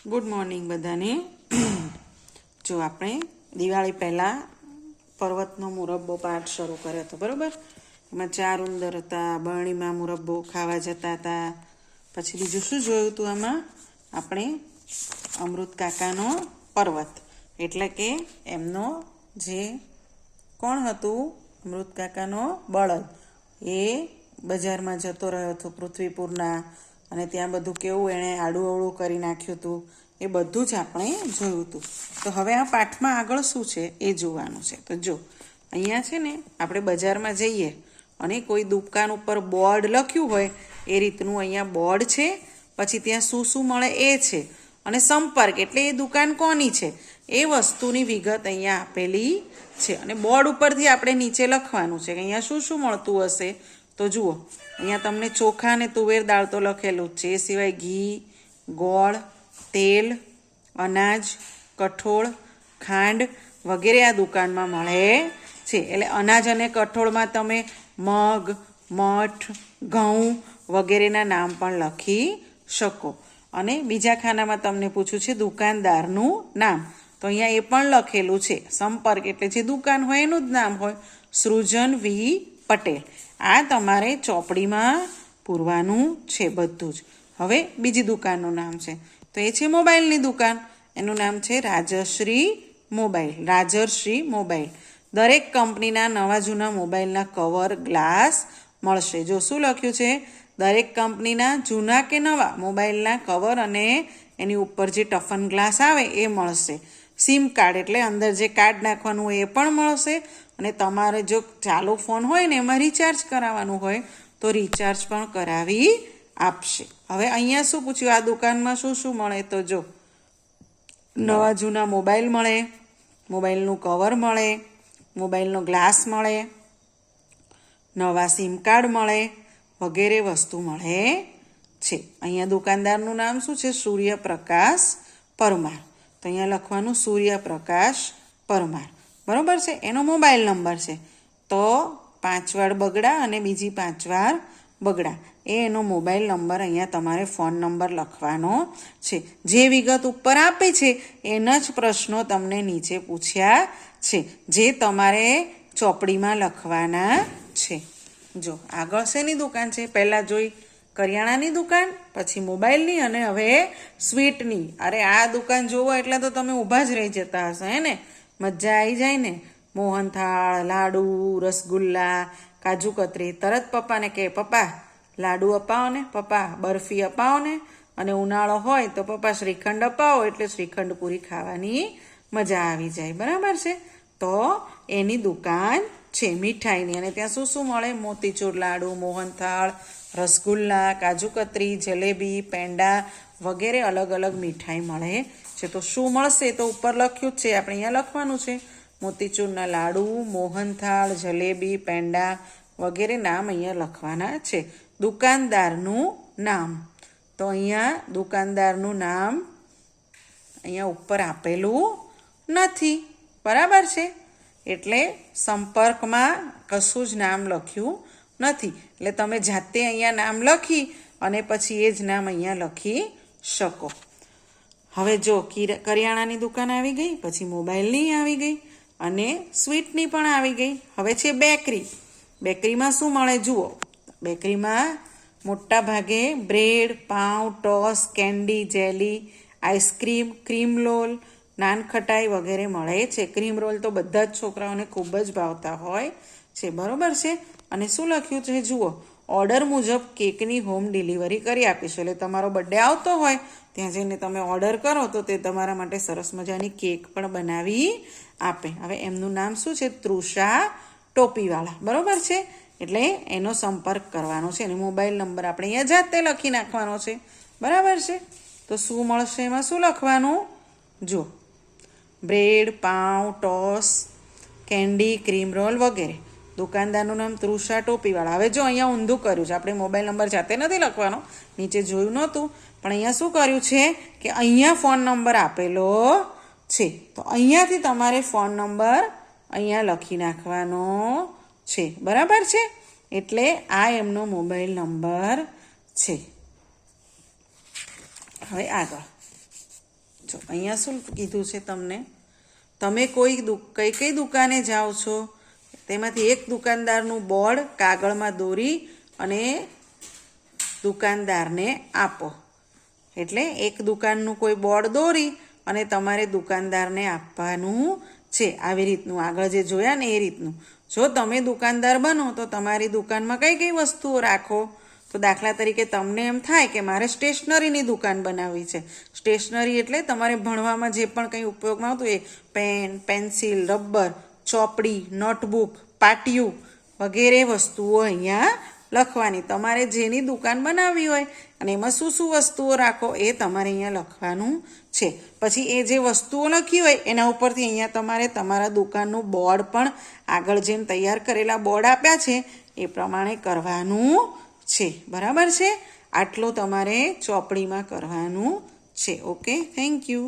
Good morning બધાને। જો આપણે દિવાળી પહેલાં પર્વતનો મુરબ્બો પાઠ શરૂ કર્યો હતો, બરાબર? એમાં 4 ઉંદર હતા, બરણીમાં મુરબ્બો ખાવા જતા હતા। પછી બીજું શું જોયું હતું? આમાં આપણે અમૃત કાકાનો પર્વત, એટલે કે એમનો જે કોણ હતું, અમૃત કાકાનો બળદ, એ બજારમાં જતો રહ્યો હતો પૃથ્વીપુરના, અને ત્યાં બધું કેવું એણે આડું અવળું કરી નાખ્યું હતું, એ બધું જ આપણે જોયું હતું। તો હવે આ પાઠમાં આગળ શું છે એ જોવાનું છે। તો જો અહીંયા છે ને, આપણે બજારમાં જઈએ અને કોઈ દુકાન ઉપર બોર્ડ લખ્યું હોય એ રીતનું અહીંયા બોર્ડ છે, પછી ત્યાં શું શું મળે એ છે, અને સંપર્ક એટલે એ દુકાન કોની છે એ વસ્તુની વિગત અહીંયા આપેલી છે। અને બોર્ડ ઉપરથી આપણે નીચે લખવાનું છે કે અહીંયા શું શું મળતું હશે। તો જુઓ, અહીંયા તમને ચોખા અને તુવેર દાળ તો લખેલું જ છે, એ સિવાય ઘી, ગોળ, તેલ, અનાજ, કઠોળ, ખાંડ વગેરે આ દુકાનમાં મળે છે। એટલે અનાજ અને કઠોળમાં તમે મગ, મઠ, ઘઉં વગેરેના નામ પણ લખી શકો। અને બીજા ખાનામાં તમને પૂછ્યું છે દુકાનદારનું નામ, તો અહીંયા એ પણ લખેલું છે, સંપર્ક એટલે જે દુકાન હોય એનું જ નામ હોય, સૃજન વી પટેલ। આ તમારે ચોપડીમાં પૂરવાનું છે બધું જ। હવે બીજી દુકાનનું નામ છે, તો એ છે મોબાઈલની દુકાન, એનું નામ છે રાજશ્રી મોબાઈલ, રાજશ્રી મોબાઈલ। દરેક કંપનીના નવા જૂના મોબાઈલના કવર, ગ્લાસ મળશે। જો શું લખ્યું છે, દરેક કંપનીના જૂના કે નવા મોબાઈલના કવર અને એની ઉપર જે ટફન ગ્લાસ આવે એ મળશે। સિમ કાર્ડ એટલે અંદર જે કાર્ડ નાખવાનું હોય એ પણ મળશે, અને તમારે જો ચાલુ ફોન હોય ને એમાં રિચાર્જ કરાવવાનું હોય તો રિચાર્જ પણ કરાવી આપશે। હવે અહીંયા શું પૂછ્યું, આ દુકાનમાં શું શું મળે? તો જો નવા જૂના મોબાઈલ મળે, મોબાઈલનું કવર મળે, મોબાઈલનો ગ્લાસ મળે, નવા સિમ કાર્ડ મળે વગેરે વસ્તુ મળે છે। અહીંયા દુકાનદારનું નામ શું છે? સૂર્યપ્રકાશ પરમાર। તો અહીંયા લખવાનું સૂર્યપ્રકાશ પરમાર, બરાબર છે? એનો મોબાઈલ નંબર છે તો 5 વાર બગડા અને બીજી 5 વાર બગડા, એ એનો મોબાઈલ નંબર અહીંયા તમારે ફોન નંબર લખવાનો છે। જે વિગત ઉપર આપી છે એના જ પ્રશ્નો તમને નીચે પૂછ્યા છે, જે તમારે ચોપડીમાં લખવાના છે। જો આગળ શેની દુકાન છે? પહેલાં જોઈ કરિયાણાની દુકાન, પછી મોબાઈલની, અને હવે સ્વીટની। અરે આ દુકાન જોવો એટલે તો તમે ઊભા જ રહી જતા હશો, હે ને? મજા આવી જાય ને? મોહનથાળ, લાડુ, રસગુલ્લા, કાજુ કતરી, તરત પપ્પાને કહે, પપ્પા લાડુ અપાવો ને, પપ્પા બરફી અપાવો ને, અને ઉનાળો હોય તો પપ્પા શ્રીખંડ અપાવો, એટલે શ્રીખંડ પૂરી ખાવાની મજા આવી જાય, બરાબર છે? તો એની દુકાન છે મીઠાઈની, અને ત્યાં શું શું મળે? મોતીચૂર લાડુ, મોહનથાળ, રસગુલ્લા, કાજુ કતરી, જલેબી, પેંડા વગેરે અલગ અલગ મીઠાઈ મળે છે। તો શું મળશે તો ઉપર લખ્યું જ છે, આપણે અહીંયા લખવાનું છે, મોતીચૂરના લાડુ, મોહનથાળ, જલેબી, પેંડા વગેરે નામ અહીંયા લખવાના છે। દુકાનદારનું નામ, તો અહીંયા દુકાનદારનું નામ અહીંયા ઉપર આપેલું નથી, બરાબર છે? એટલે સંપર્કમાં કશું જ નામ લખ્યું નથી, એટલે તમે જાતે અહીંયા નામ લખી અને પછી એ જ નામ અહીંયા લખી શકો। હવે જો કરિયાણાની દુકાન આવી ગઈ, પછી મોબાઈલની આવી ગઈ, અને સ્વીટની પણ આવી ગઈ। હવે છે બેકરી। બેકરીમાં શું મળે જુઓ, બેકરીમાં મોટા ભાગે બ્રેડ, પાઉં, toast, candy, jelly, ice cream, cream roll, nankhatai વગેરે મળે છે। ક્રીમ રોલ તો બધા જ છોકરાઓને ખૂબ જ ભાવતા હોય છે, બરાબર છે? અને શું લખ્યું છે જુઓ, ઓર્ડર મુજબ કેકની હોમ ડિલિવરી કરી આપીશું। એટલે તમારો બર્થડે આવતો હોય ત્યાં જઈને તમે ઓર્ડર કરો તો તે તમારા માટે સરસ મજાની કેક પણ બનાવી આપે। હવે એમનું નામ શું છે? તૃષા ટોપીવાળા, બરાબર છે? એટલે એનો સંપર્ક કરવાનો છે, અને મોબાઈલ નંબર આપણે અહીંયા જાતે લખી નાખવાનો છે, બરાબર છે? તો શું મળશે એમાં? શું લખવાનું? જો બ્રેડ, પાઉં, ટોસ, કેન્ડી, ક્રીમ રોલ વગેરે। દુકાનદારનું નામ તૃષા ટોપીવાળા। હવે જો અહીંયા ઊંધું કર્યું છે, આપણે મોબાઈલ નંબર જાતે નથી લખવાનો, નીચે જોયું નહોતું, પણ અહીંયા શું કર્યું છે કે અહીંયા ફોન નંબર આપેલો છે, તો અહીંયાથી તમારે ફોન નંબર અહીંયા લખી નાખવાનો છે, બરાબર છે? એટલે આ એમનો મોબાઈલ નંબર છે। હવે આગળ જો અહીંયા શું કીધું છે તમને, તમે કઈ કઈ દુકાને જાઓ છો તેમાંથી એક દુકાનદારનું બોર્ડ કાગળમાં દોરી અને દુકાનદારને આપો. એટલે એક દુકાનનું કોઈ બોર્ડ દોરી અને તમારે દુકાનદારને આપવાનું છે. આવી રીતનું આગળ જે જોયા ને એ રીતનું. જો તમે દુકાનદાર બનો તો તમારી દુકાનમાં કઈ કઈ વસ્તુઓ રાખો? તો દાખલા તરીકે તમને એમ થાય કે મારે સ્ટેશનરીની દુકાન બનાવવી છે. સ્ટેશનરી એટલે તમારે ભણવામાં જે પણ કંઈ ઉપયોગમાં આવતું એ પેન, પેન્સિલ, રબર, ચોપડી, નોટબુક, પાટિયું વગેરે વસ્તુઓ અહીંયા લખવાની. તમારે જેની દુકાન બનાવવી હોય અને એમાં શું શું વસ્તુઓ રાખો એ તમારે અહીંયા લખવાનું છે. પછી એ જે વસ્તુઓ લખી હોય એના ઉપરથી અહીંયા તમારે તમારા દુકાનનું બોર્ડ પણ આગળ જેમ તૈયાર કરેલા બોર્ડ આપ્યા છે એ પ્રમાણે કરવાનું છે. બરાબર છે? આટલું તમારે ચોપડીમાં કરવાનું છે. Okay, thank you.